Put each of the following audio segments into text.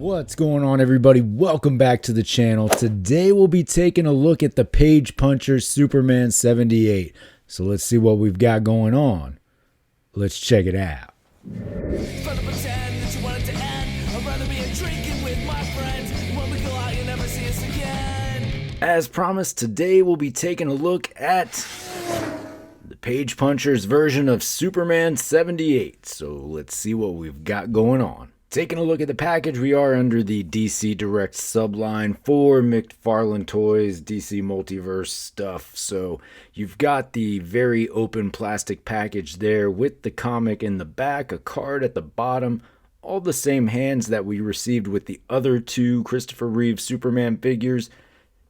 What's going on, everybody? Welcome back to the channel. Today we'll be taking a look at the Page Puncher Superman 78. So let's see what we've got going on. Let's check it out. As promised, today we'll be taking a look at the Page Puncher's version of Superman 78. So let's see what we've got going on. Taking a look at the package, we are under the DC Direct subline for McFarlane Toys, DC Multiverse stuff. So you've got the very open plastic package there with the comic in the back, a card at the bottom, all the same hands that we received with the other two Christopher Reeve Superman figures.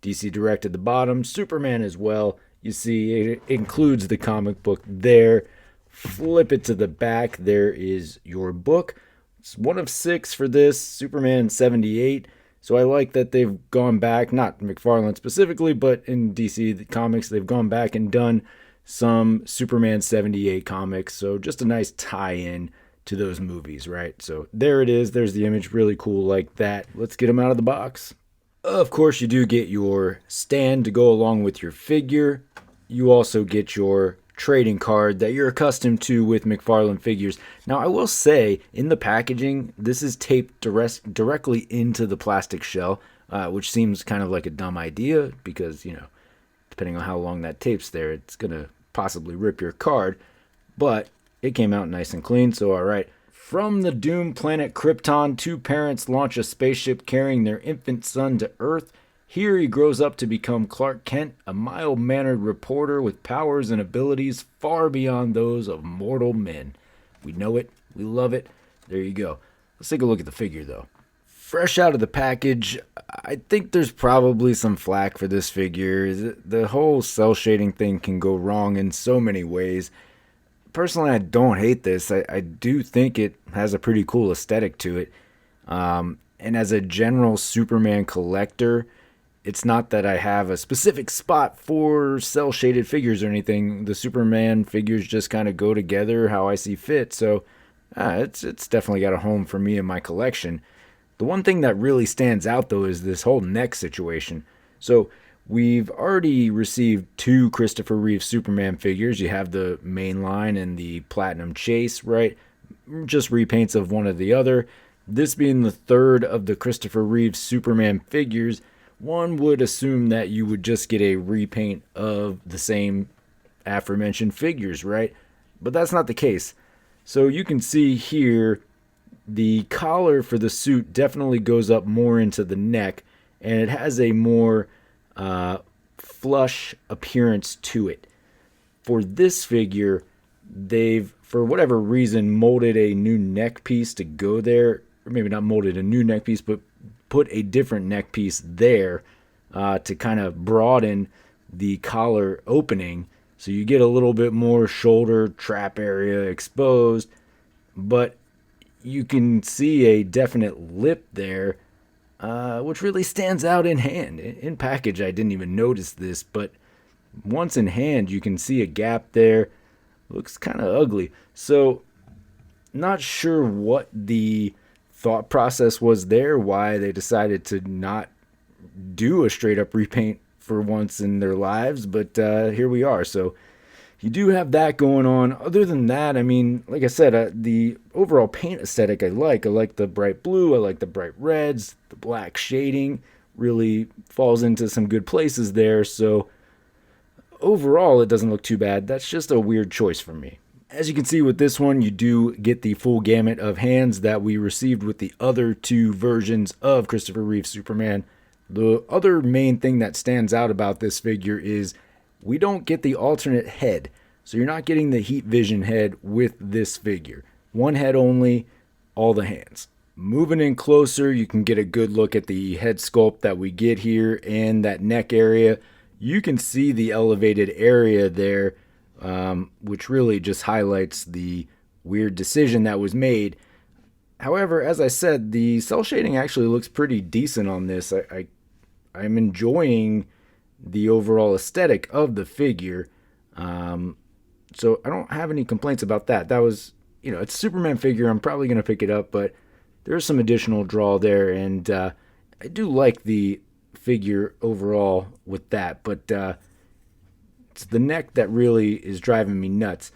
DC Direct at the bottom, Superman as well. You see it includes the comic book there. Flip it to the back, there is your book. It's one of 6 for this, Superman 78. So I like that they've gone back, not McFarlane specifically, but in DC Comics, they've gone back and done some Superman 78 comics. So just a nice tie-in to those movies, right? So there it is. There's the image. Really cool like that. Let's get them out of the box. Of course, you do get your stand to go along with your figure. You also get your trading card that you're accustomed to with McFarlane figures. Now, I will say, in the packaging, this is taped directly into the plastic shell, which seems kind of like a dumb idea because, you know, depending on how long that tape's there, it's going to possibly rip your card. But it came out nice and clean, so all right. From the doomed planet Krypton, 2 parents launch a spaceship carrying their infant son to Earth. Here he grows up to become Clark Kent, a mild-mannered reporter with powers and abilities far beyond those of mortal men. We know it. We love it. There you go. Let's take a look at the figure, though. Fresh out of the package, I think there's probably some flack for this figure. The whole cell shading thing can go wrong in so many ways. Personally, I don't hate this. I do think it has a pretty cool aesthetic to it. And as a general Superman collector, it's not that I have a specific spot for cel-shaded figures or anything. The Superman figures just kind of go together how I see fit. So it's definitely got a home for me in my collection. The one thing that really stands out, though, is this whole neck situation. So we've already received 2 Christopher Reeve Superman figures. You have the main line and the Platinum Chase, right? Just repaints of one or the other. This being the 3rd of the Christopher Reeve Superman figures, one would assume that you would just get a repaint of the same aforementioned figures, right? But that's not the case. So you can see here the collar for the suit definitely goes up more into the neck, and it has a more flush appearance to it. For this figure, they've, for whatever reason, molded a new neck piece to go there. Or maybe not molded a new neck piece, but put a different neck piece there to kind of broaden the collar opening, so you get a little bit more shoulder trap area exposed, but you can see a definite lip there, which really stands out in hand. In package, I didn't even notice this, but once in hand, you can see a gap there. Looks kind of ugly. So not sure what the thought process was there, why they decided to not do a straight up repaint for once in their lives, but here we are. So you do have that going on. Other than that, I mean, like I said, the overall paint aesthetic I like the bright blue, I like the bright reds, the black shading really falls into some good places there. So overall, it doesn't look too bad. That's just a weird choice for me. As you can see with this one, you do get the full gamut of hands that we received with the other 2 versions of Christopher Reeve Superman. The other main thing that stands out about this figure is we don't get the alternate head. So you're not getting the heat vision head with this figure. One head only, all the hands. Moving in closer, you can get a good look at the head sculpt that we get here and that neck area. You can see the elevated area there, which really just highlights the weird decision that was made. However, as I said, the cell shading actually looks pretty decent on this. I'm enjoying the overall aesthetic of the figure. So I don't have any complaints about that. That was, you know, it's a Superman figure. I'm probably going to pick it up, but there's some additional draw there, and I do like the figure overall with that, but it's the neck that really is driving me nuts.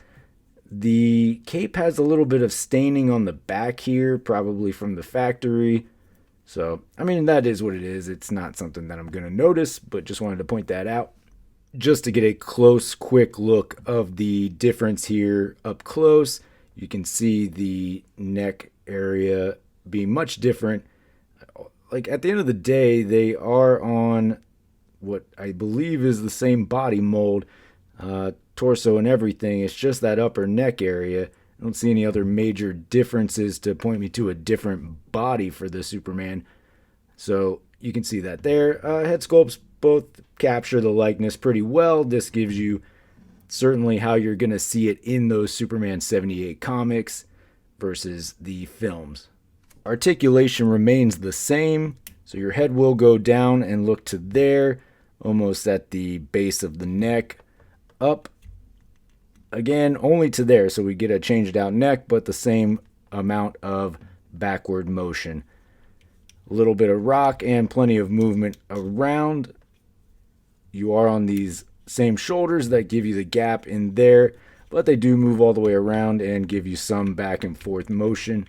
The cape has a little bit of staining on the back here, probably from the factory. So, I mean, that is what it is. It's not something that I'm going to notice, but just wanted to point that out. Just to get a close, quick look of the difference here up close, you can see the neck area being much different. Like, at the end of the day, they are on what I believe is the same body mold, torso and everything. It's just that upper neck area. I don't see any other major differences to point me to a different body for the Superman. So you can see that there. Head sculpts both capture the likeness pretty well. This gives you certainly how you're going to see it in those Superman 78 comics versus the films. Articulation remains the same, so your head will go down and look to there, almost at the base of the neck, up again only to there, so we get a changed out neck, but the same amount of backward motion. A little bit of rock and plenty of movement around. You are on these same shoulders that give you the gap in there, but they do move all the way around and give you some back and forth motion.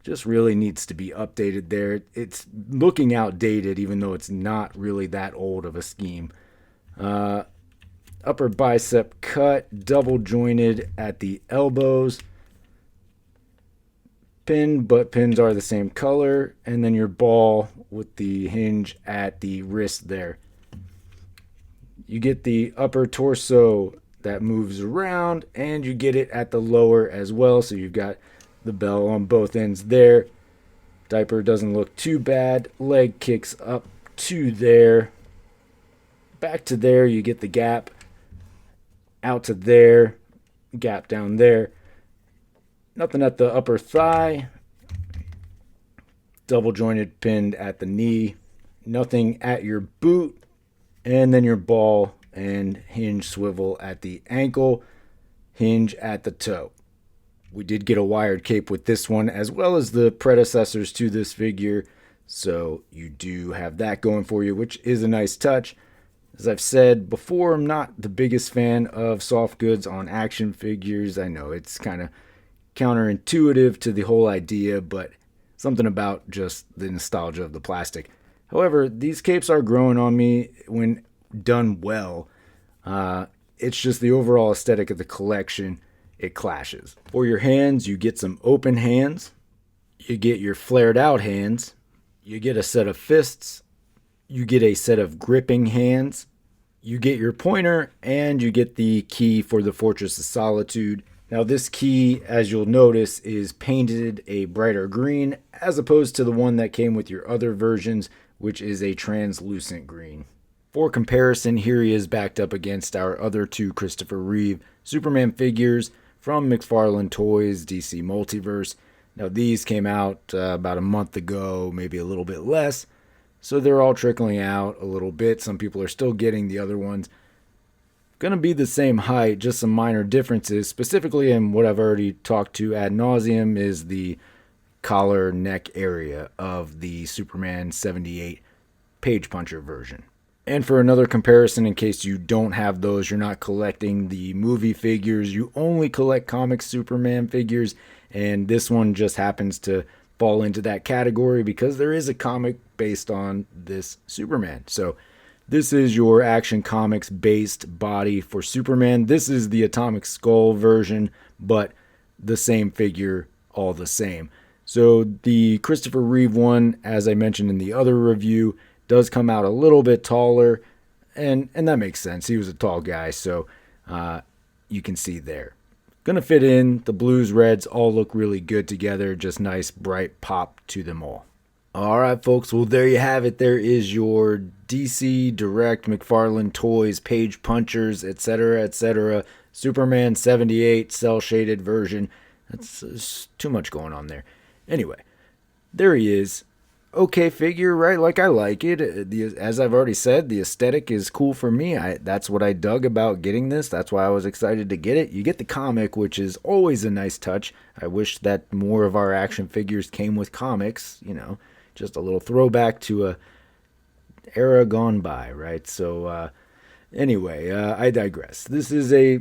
Just really needs to be updated there. It's looking outdated, even though it's not really that old of a scheme. Upper bicep cut, double jointed at the elbows. Pin, but pins are the same color. And then your ball with the hinge at the wrist there. You get the upper torso that moves around, and you get it at the lower as well. So you've got the bell on both ends there. Diaper doesn't look too bad. Leg kicks up to there. Back to there, you get the gap. Out to there. Gap down there. Nothing at the upper thigh. Double jointed pinned at the knee. Nothing at your boot. And then your ball and hinge swivel at the ankle. Hinge at the toe. We did get a wired cape with this one, as well as the predecessors to this figure, so you do have that going for you, which is a nice touch. As I've said before, I'm not the biggest fan of soft goods on action figures. I know it's kind of counterintuitive to the whole idea, but something about just the nostalgia of the plastic. However, these capes are growing on me when done well. It's just the overall aesthetic of the collection. It clashes. For your hands, you get some open hands. You get your flared out hands. You get a set of fists. You get a set of gripping hands. You get your pointer, and you get the key for the Fortress of Solitude. Now this key, as you'll notice, is painted a brighter green, as opposed to the one that came with your other versions, which is a translucent green. For comparison, here he is backed up against our other two Christopher Reeve Superman figures from McFarlane Toys DC Multiverse. Now these came out about a month ago, maybe a little bit less, so they're all trickling out a little bit. Some people are still getting the other ones. Gonna be the same height, just some minor differences. Specifically, in what I've already talked to ad nauseum, is the collar neck area of the Superman 78 page puncher version. And for another comparison, in case you don't have those, you're not collecting the movie figures, you only collect comic Superman figures, and this one just happens to fall into that category because there is a comic based on this Superman. So this is your Action Comics based body for Superman. This is the Atomic Skull version, but the same figure all the same. So the Christopher Reeve one, as I mentioned in the other review, does come out a little bit taller, and that makes sense. He was a tall guy, so you can see there. Gonna fit in. The blues, reds all look really good together. Just nice, bright pop to them all. All right, folks. Well, there you have it. There is your DC Direct McFarlane Toys page punchers, etc., Superman 78 cel-shaded version. That's too much going on there. Anyway, there he is. okay figure, right? Like, I like it. As I've already said, the aesthetic is cool for me. That's what I dug about getting this. That's why I was excited to get it. You get the comic, which is always a nice touch. I wish that more of our action figures came with comics, just a little throwback to a era gone by, right? So, anyway, I digress. This is a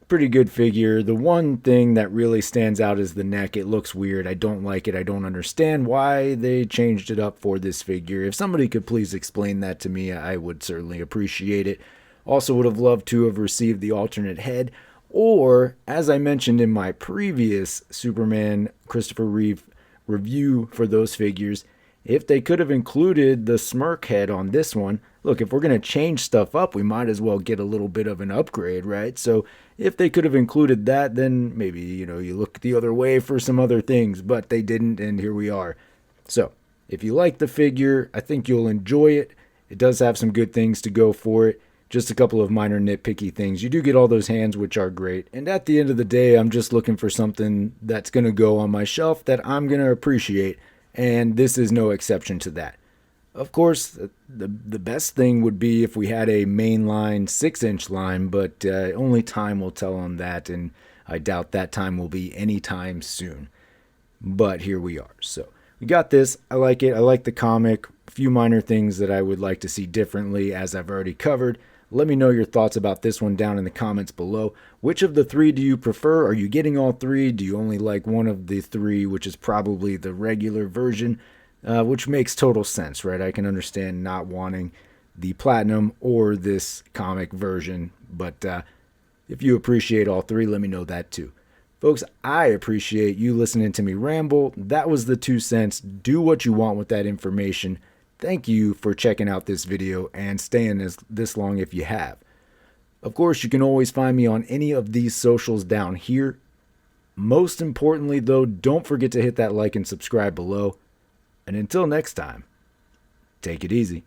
pretty good figure. The one thing that really stands out is the neck. It looks weird. I don't like it. I don't understand why they changed it up for this figure. If somebody could please explain that to me, I would certainly appreciate it. Also would have loved to have received the alternate head, or, as I mentioned in my previous Superman Christopher Reeve review for those figures, if they could have included the smirk head on this one. Look, if we're going to change stuff up, we might as well get a little bit of an upgrade, right? So if they could have included that, then maybe, you look the other way for some other things, but they didn't, and here we are. So if you like the figure, I think you'll enjoy it. It does have some good things to go for it. Just a couple of minor nitpicky things. You do get all those hands, which are great. And at the end of the day, I'm just looking for something that's going to go on my shelf that I'm going to appreciate. And this is no exception to that. Of course, the best thing would be if we had a mainline 6-inch line, but only time will tell on that, and I doubt that time will be anytime soon. But here we are. So we got this. I like it. I like the comic. A few minor things that I would like to see differently, as I've already covered. Let me know your thoughts about this one down in the comments below. Which of the three do you prefer? Are you getting all three? Do you only like one of the three, which is probably the regular version? Which makes total sense, right? I can understand not wanting the platinum or this comic version, but if you appreciate all three, let me know that too. Folks, I appreciate you listening to me ramble. That was the 2 cents. Do what you want with that information. Thank you for checking out this video and staying this long if you have. Of course, you can always find me on any of these socials down here. Most importantly, though, don't forget to hit that like and subscribe below. And until next time, take it easy.